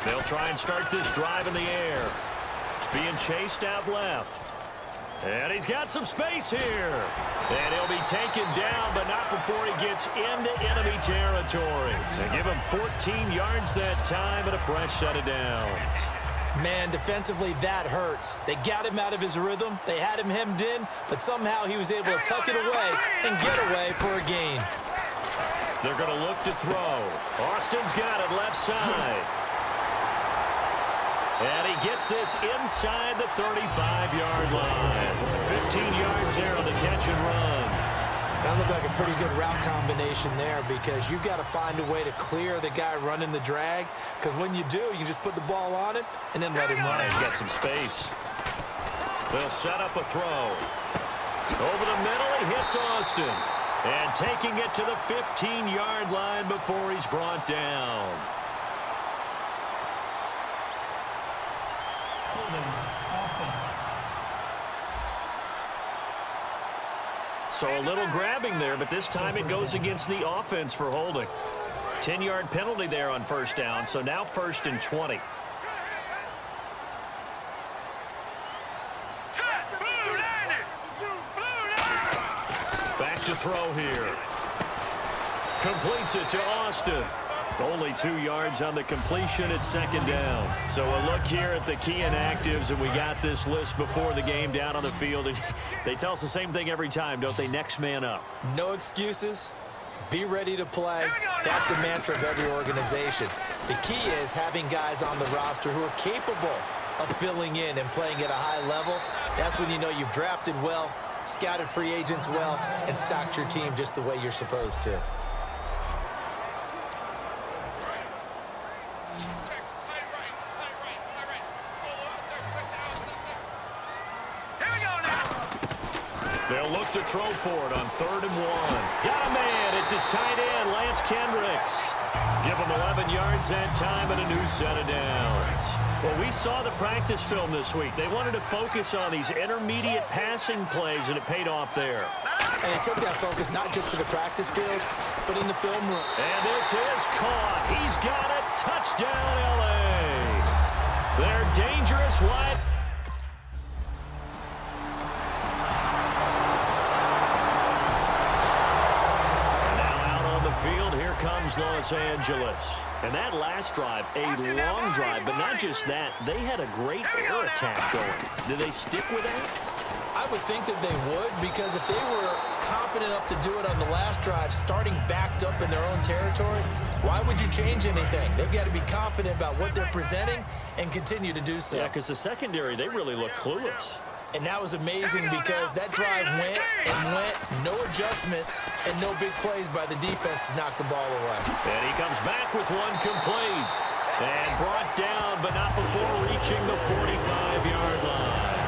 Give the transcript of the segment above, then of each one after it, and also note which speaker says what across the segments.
Speaker 1: They'll try and start this drive in the air. Being chased out left. And he's got some space here. And he'll be taken down, but not before he gets into enemy territory. They give him 14 yards that time and a fresh set of downs.
Speaker 2: Man, defensively, that hurts. They got him out of his rhythm. They had him hemmed in, but somehow he was able to tuck it away and get away for a gain.
Speaker 1: They're going to look to throw. Austin's got it left side. And he gets this inside the 35-yard line. 15 yards there on the catch and run.
Speaker 2: That looked like a pretty good route combination there because you've got to find a way to clear the guy running the drag, because when you do, you just put the ball on him and then let him run.
Speaker 1: He's got some space. They'll set up a throw. Over the middle, he hits Austin. And taking it to the 15-yard line before he's brought down. So a little grabbing there, but this time it goes against the offense for holding. 10-yard penalty there on first down, so now 1st and 20. Back to throw here. Completes it to Austin. Only 2 yards on the completion at 2nd down. So a look here at the key inactives, and we got this list before the game down on the field. And they tell us the same thing every time, don't they? Next man up.
Speaker 2: No excuses. Be ready to play. That's the mantra of every organization. The key is having guys on the roster who are capable of filling in and playing at a high level. That's when you know you've drafted well, scouted free agents well, and stocked your team just the way you're supposed to.
Speaker 1: They'll look to throw for it on 3rd and 1. Got a man. It's his tight end, Lance Kendricks. Give him 11 yards that time and a new set of downs. Well, we saw the practice film this week. They wanted to focus on these intermediate passing plays, and it paid off there.
Speaker 2: And it took that focus not just to the practice field, but in the film room.
Speaker 1: And this is caught. He's got it. Touchdown, L.A. They're dangerous wide. Comes Los Angeles. And that last drive, a long drive, but not just that, they had a great air attack going. Did they stick with that?
Speaker 2: I would think that they would, because if they were confident enough to do it on the last drive, starting backed up in their own territory, why would you change anything? They've got to be confident about what they're presenting and continue to do so.
Speaker 1: Yeah, because the secondary, they really look clueless.
Speaker 2: And that was amazing because that drive went and went, no adjustments, and no big plays by the defense to knock the ball away.
Speaker 1: And he comes back with one complete. And brought down, but not before reaching the 45-yard line.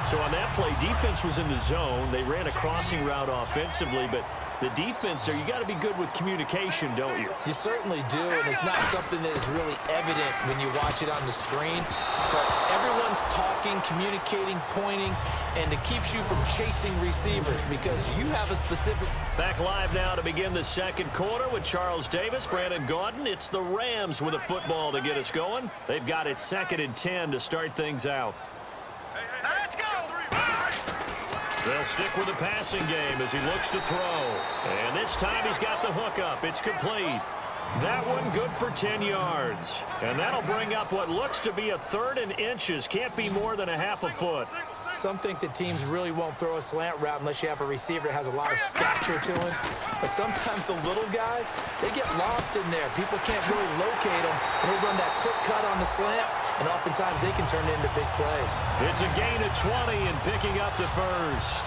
Speaker 1: So on that play, defense was in the zone. They ran a crossing route offensively, but the defense there, you got to be good with communication, don't you?
Speaker 2: You certainly do, and it's not something that is really evident when you watch it on the screen. But everyone's talking, communicating, pointing, and it keeps you from chasing receivers because you have a specific...
Speaker 1: Back live now to begin the 2nd quarter with Charles Davis, Brandon Gaudin. It's the Rams with a football to get us going. They've got it 2nd and 10 to start things out.
Speaker 3: Let's go!
Speaker 1: They'll stick with the passing game as he looks to throw. And this time he's got the hook up. It's complete. That one good for 10 yards. And that'll bring up what looks to be a 3rd and inches. Can't be more than a half a foot.
Speaker 2: Some think that teams really won't throw a slant route unless you have a receiver that has a lot of stature to him. But sometimes the little guys, they get lost in there. People can't really locate them, and they run that quick cut on the slant, and oftentimes they can turn into big plays.
Speaker 1: It's a gain of 20 and picking up the first.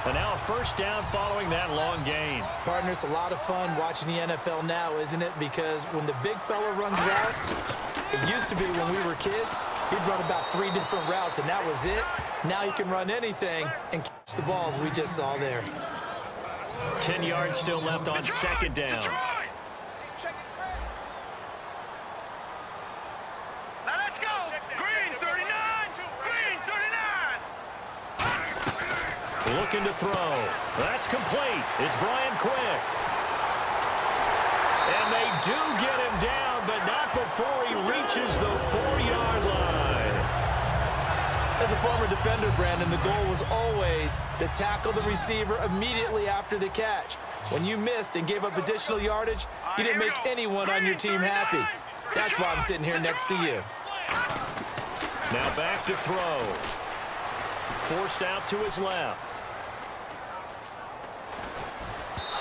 Speaker 1: And now a first down following that long gain.
Speaker 2: Partner, it's a lot of fun watching the NFL now, isn't it? Because when the big fella runs routes, it used to be when we were kids, he'd run about 3 different routes, and that was it. Now he can run anything and catch the balls we just saw there.
Speaker 1: 10 yards still left on 2nd down.
Speaker 3: Now let's go! Green 39! Green 39!
Speaker 1: Looking to throw. That's complete. It's Brian Quick. And they do get him down, but not before he reaches the 4-yard line.
Speaker 2: As a former defender, Brandon, the goal was always to tackle the receiver immediately after the catch. When you missed and gave up additional yardage, you didn't make anyone on your team happy. That's why I'm sitting here next to you.
Speaker 1: Now back to throw. Forced out to his left.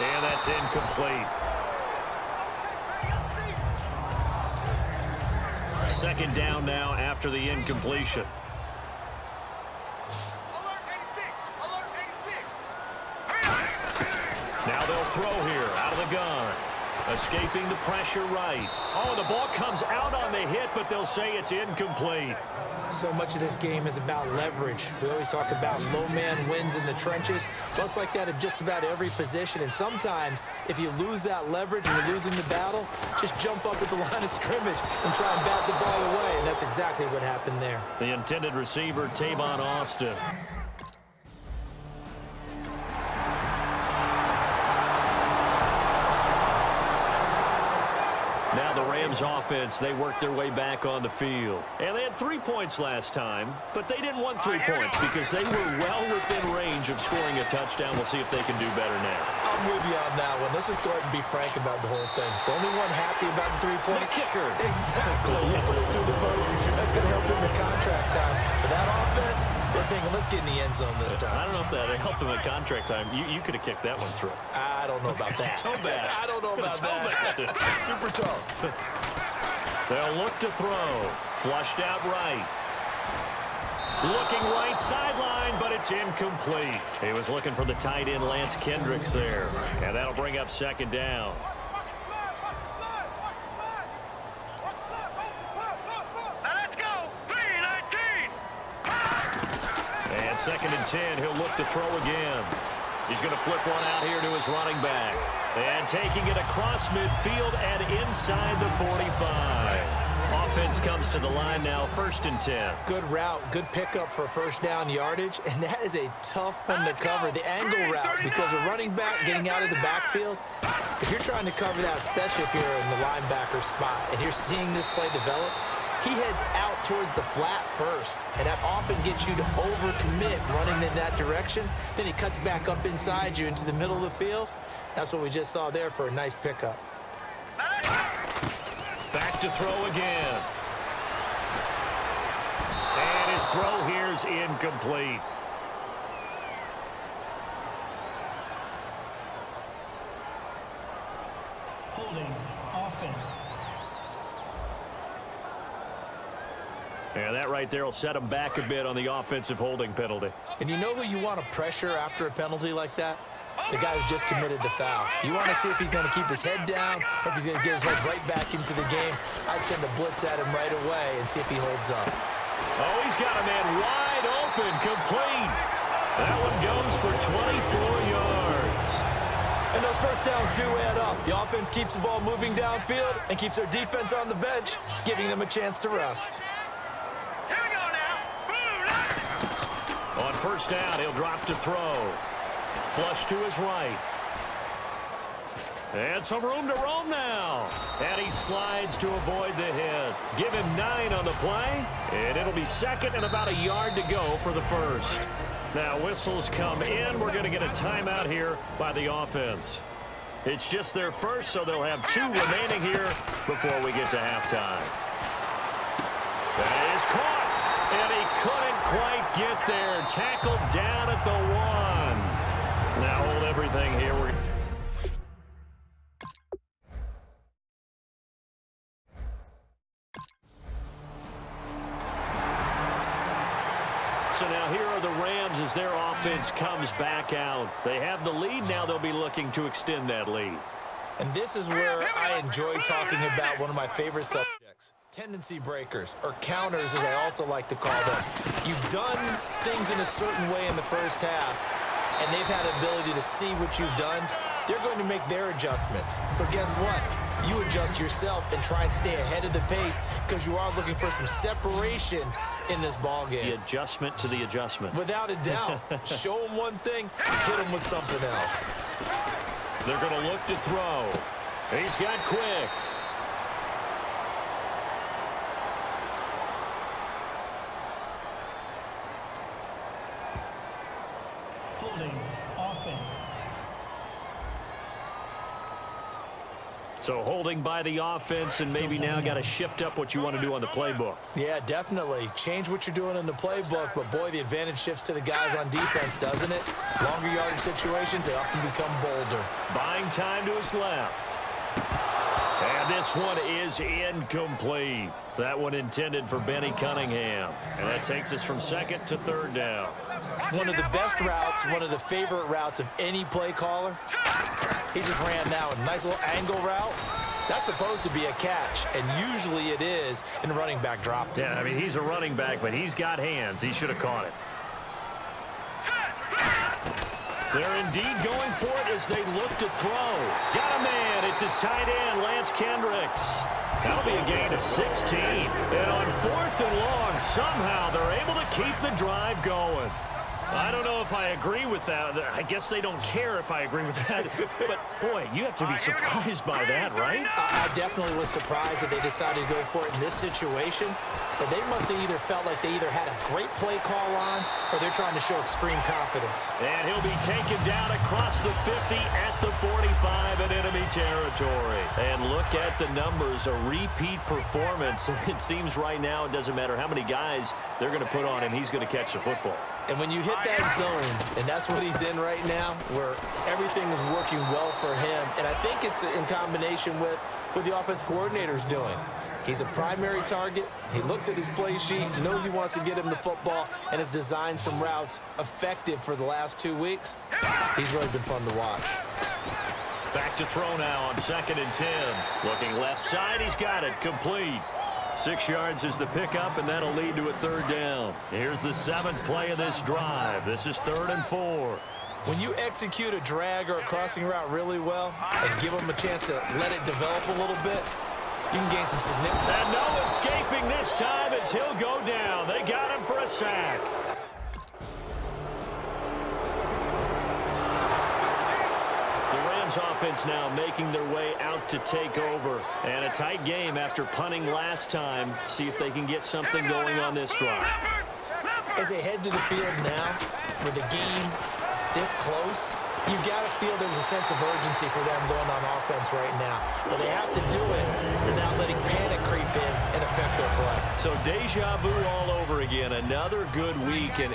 Speaker 1: And that's incomplete. Second down now after the incompletion. Now they'll throw here out of the gun. Escaping the pressure right. Oh, the ball comes out on the hit, but they'll say it's incomplete.
Speaker 2: So much of this game is about leverage. We always talk about low man wins in the trenches. Well, it's like that in just about every position. And sometimes, if you lose that leverage and you're losing the battle, just jump up at the line of scrimmage and try and bat the ball away. And that's exactly what happened there.
Speaker 1: The intended receiver, Tavon Austin. Now the Rams offense, they worked their way back on the field. And they had 3 points last time, but they didn't want 3 points because they were well within range of scoring a touchdown. We'll see if they can do better now.
Speaker 2: I'm with you on that one. Let's just go ahead and be frank about the whole thing. The only one happy about the 3-point?
Speaker 1: The kicker.
Speaker 2: Exactly. You put it through the post. That's going to help him in contract time. But that offense, they're thinking, let's get in the end zone this time.
Speaker 1: I don't know if that helped him in contract time. You could have kicked that one through.
Speaker 2: I don't know about that.
Speaker 1: Toe bash.
Speaker 2: I don't know about that. Super toe.
Speaker 1: They'll look to throw. Flushed out right. Looking right sideline, but it's incomplete. He was looking for the tight end, Lance Kendricks, there. And that'll bring up second down.
Speaker 3: Let's go. 3-19.
Speaker 1: And second and 10, he'll look to throw again. He's going to flip one out here to his running back. And taking it across midfield and inside the 45. Offense comes to the line now, 1st and 10.
Speaker 2: Good route, good pickup for first down yardage, and that is a tough one to cover. The angle route, because a running back getting out of the backfield, if you're trying to cover that, especially if you're in the linebacker spot, and you're seeing this play develop, he heads out towards the flat first, and that often gets you to overcommit running in that direction. Then he cuts back up inside you into the middle of the field. That's what we just saw there for a nice pickup.
Speaker 1: Back to throw again. And his throw here's incomplete.
Speaker 4: Holding offense.
Speaker 1: And that right there will set him back a bit on the offensive holding penalty.
Speaker 2: And you know who you want to pressure after a penalty like that? The guy who just committed the foul. You want to see if he's going to keep his head down or if he's going to get his head right back into the game. I'd send a blitz at him right away and see if he holds up.
Speaker 1: Oh, he's got a man wide open, complete. That one goes for 24 yards.
Speaker 2: And those first downs do add up. The offense keeps the ball moving downfield and keeps their defense on the bench, giving them a chance to rest.
Speaker 3: Here we go now.
Speaker 1: On first down, he'll drop to throw. Flush to his right. And some room to roam now. And he slides to avoid the hit. Give him 9 on the play. And it'll be second and about a yard to go for the first. Now whistles come in. We're going to get a timeout here by the offense. It's just their first, so they'll have 2 remaining here before we get to halftime. That is caught. And he couldn't quite get there. Tackled down at the 1. Now hold everything here. So now here are the Rams as their offense comes back out. They have the lead. Now they'll be looking to extend that lead.
Speaker 2: And this is where I enjoy talking about one of my favorite subjects. Tendency breakers, or counters as I also like to call them. You've done things in a certain way in the first half, and they've had the ability to see what you've done. They're going to make their adjustments. So guess what? You adjust yourself and try and stay ahead of the pace because you are looking for some separation in this ball game.
Speaker 1: The adjustment to the adjustment.
Speaker 2: Without a doubt. Show them one thing, hit them with something else.
Speaker 1: They're going to look to throw. He's got quick. So holding by the offense, and maybe now got to shift up what you want to do on the playbook.
Speaker 2: Yeah, definitely. Change what you're doing in the playbook, but boy, the advantage shifts to the guys on defense, doesn't it? Longer yardage situations, they often become bolder.
Speaker 1: Buying time to his left. And this one is incomplete. That one intended for Benny Cunningham. And that takes us from second to third down.
Speaker 2: One of the best routes, one of the favorite routes of any play caller. He just ran that one. Nice little angle route. That's supposed to be a catch, and usually it is, and the running back dropped it.
Speaker 1: Yeah, I mean, he's a running back, but he's got hands. He should have caught it. They're indeed going for it as they look to throw. Got a man. It's his tight end, Lance Kendricks. That'll be a gain of 16. And on 4th and long, somehow they're able to keep the drive going. I don't know if I agree with that. I guess they don't care if I agree with that. But, boy, you have to be surprised by that, right?
Speaker 2: I definitely was surprised that they decided to go for it in this situation. But they must have either felt like they either had a great play call on or they're trying to show extreme confidence.
Speaker 1: And he'll be taken down across the 50 at the 45 in enemy territory. And look at the numbers, a repeat performance. It seems right now it doesn't matter how many guys they're going to put on him, he's going to catch the football.
Speaker 2: And when you hit that zone, and that's what he's in right now, where everything is working well for him, and I think it's in combination with what the offense coordinator's doing. He's a primary target. He looks at his play sheet, knows he wants to get him the football, and has designed some routes effective for the last 2 weeks. He's really been fun to watch.
Speaker 1: Back to throw now on 2nd and 10. Looking left side, he's got it, complete. 6 yards is the pickup, and that'll lead to a 3rd down. Here's the 7th play of this drive. This is 3rd and 4.
Speaker 2: When you execute a drag or a crossing route really well and give them a chance to let it develop a little bit, you can gain some significant.
Speaker 1: And no escaping this time as he'll go down. They got him for a sack. The Rams offense now making their way out to take over. And a tight game after punting last time. See if they can get something going on this drive.
Speaker 2: As they head to the field now, with the game this close, you've got to feel there's a sense of urgency for them going on offense right now. But they have to do it without letting panic creep in and affect their play.
Speaker 1: So deja vu all over again. Another good week. And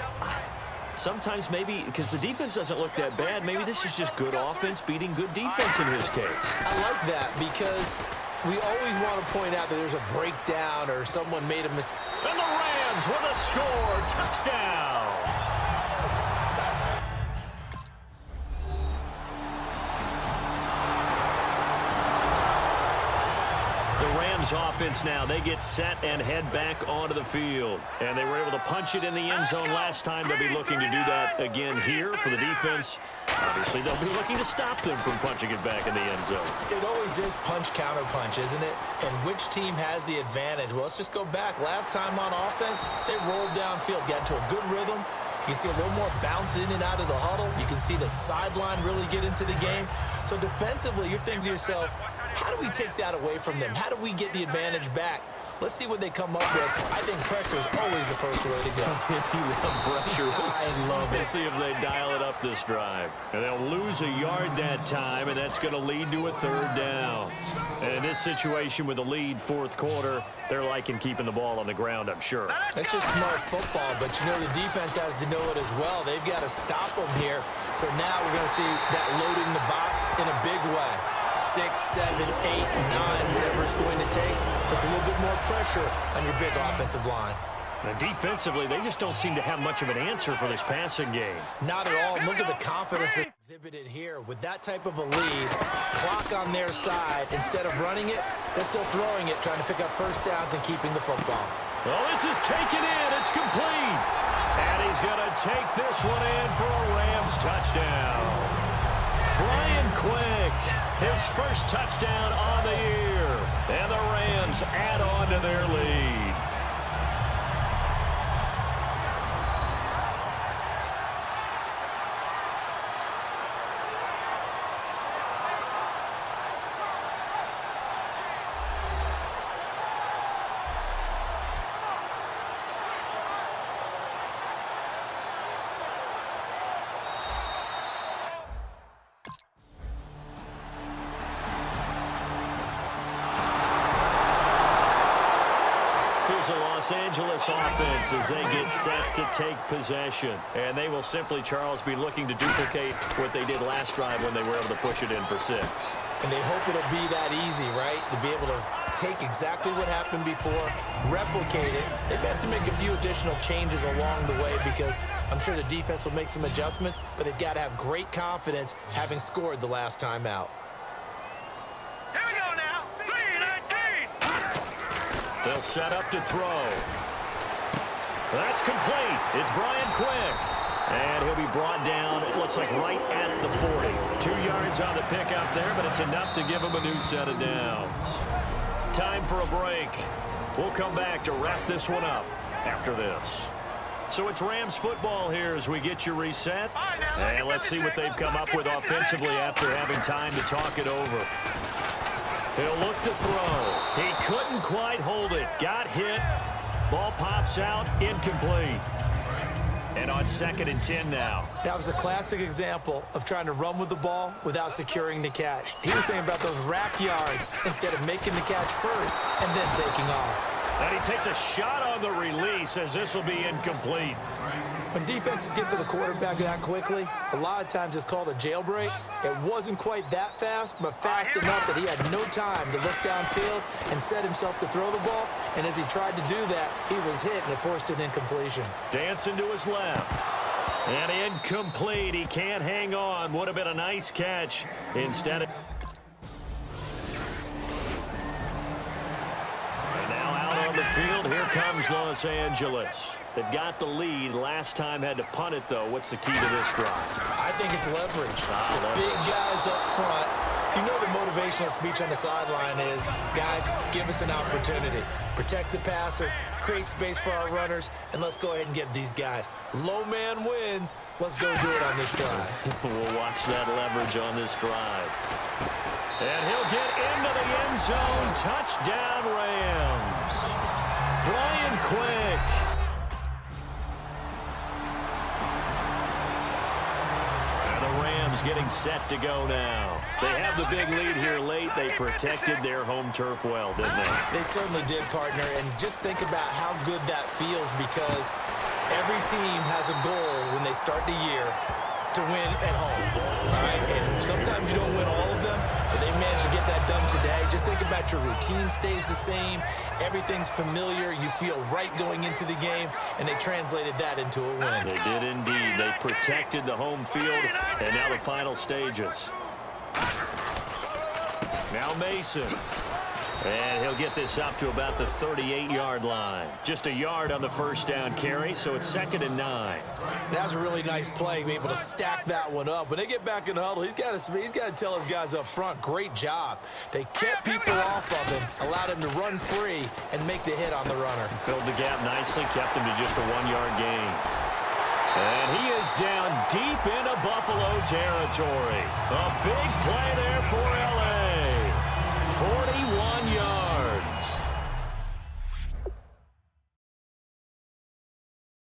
Speaker 1: sometimes maybe, because the defense doesn't look that bad, maybe this is just good offense beating good defense in his case.
Speaker 2: I like that because we always want to point out that there's a breakdown or someone made a mistake.
Speaker 1: And the Rams with a score. Touchdown. Offense now, they get set and head back onto the field, and they were able to punch it in the end zone last time. They'll be looking to do that again here for the defense. Obviously they'll be looking to stop them from punching it back in the end zone.
Speaker 2: It always is punch counter punch, isn't it? And which team has the advantage? Well, let's just go back. Last time on offense, they rolled downfield, got into a good rhythm. You can see a little more bounce in and out of the huddle. You can see the sideline really get into the game. So defensively, you're thinking to yourself, how do we take that away from them? How do we get the advantage back? Let's see what they come up with. I think pressure is always the first way to go.
Speaker 1: You love pressure.
Speaker 2: I love it.
Speaker 1: Let's see if they dial it up this drive. And they'll lose a yard that time, and that's going to lead to a 3rd down. And in this situation with the lead 4th quarter, they're liking keeping the ball on the ground, I'm sure.
Speaker 2: That's just smart football, but you know the defense has to know it as well. They've got to stop them here. So now we're going to see that loading the box in a big way. 6, 7, 8, 9, whatever it's going to take. Puts a little bit more pressure on your big offensive line.
Speaker 1: And defensively, they just don't seem to have much of an answer for this passing game.
Speaker 2: Not at all. Look at the confidence exhibited here. With that type of a lead, clock on their side, instead of running it, they're still throwing it, trying to pick up first downs and keeping the football.
Speaker 1: Well, this is taken in. It's complete. And he's going to take this one in for a Rams touchdown. Brian Quick, his first touchdown on the year. And the Rams add on to their lead. Los Angeles offense as they get set to take possession. And they will simply, Charles, be looking to duplicate what they did last drive when they were able to push it in for 6.
Speaker 2: And they hope it'll be that easy, right? To be able to take exactly what happened before, replicate it. They have to make a few additional changes along the way because I'm sure the defense will make some adjustments, but they've got to have great confidence having scored the last time out.
Speaker 3: Here we go now. 3-19.
Speaker 1: They'll set up to throw. That's complete. It's Brian Quick. And he'll be brought down, it looks like right at the 40. 2 yards on the pickup there, but it's enough to give him a new set of downs. Time for a break. We'll come back to wrap this one up after this. So it's Rams football here as we get you reset. And let's see what they've come up with offensively after having time to talk it over. He'll look to throw. He couldn't quite hold it. Got hit. Ball pops out. Incomplete. And on 2nd and 10 now.
Speaker 2: That was a classic example of trying to run with the ball without securing the catch. He was thinking about those rack yards instead of making the catch first and then taking off.
Speaker 1: And he takes a shot on the release as this will be incomplete.
Speaker 2: When defenses get to the quarterback that quickly, a lot of times it's called a jailbreak. It wasn't quite that fast, but fast enough that he had no time to look downfield and set himself to throw the ball. And as he tried to do that, he was hit and it forced an incompletion.
Speaker 1: Dancing to his left. And incomplete. He can't hang on. Would have been a nice catch. Instead of... And now out on the field, here comes Los Angeles. They've got the lead. Last time had to punt it, though. What's the key to this drive?
Speaker 2: I think it's leverage. The big guys up front. You know the motivational speech on the sideline is, guys, give us an opportunity. Protect the passer, create space for our runners, and let's go ahead and get these guys. Low man wins. Let's go do it on this drive.
Speaker 1: We'll watch that leverage on this drive. And he'll get into the end zone. Touchdown, Rams. Brian Quick. Getting set to go now. They have the big lead here late. They protected their home turf well, didn't they?
Speaker 2: They certainly did, partner. And just think about how good that feels because every team has a goal when they start the year to win at home. All right? And sometimes you don't win all of them, but they managed to get that done today. Just think about your routine stays the same. Everything's familiar. You feel right going into the game, and they translated that into a win.
Speaker 1: They did indeed. They protected the home field, and now the final stages. Now Mason. And he'll get this up to about the 38-yard line. Just a yard on the first down carry, so it's 2nd and 9.
Speaker 2: That was a really nice play, be able to stack that one up. When they get back in the huddle, he's got to tell his guys up front, great job. They kept people off of him, allowed him to run free and make the hit on the runner.
Speaker 1: Filled the gap nicely, kept him to just a 1-yard gain. And he is down deep into Buffalo territory. A big play there for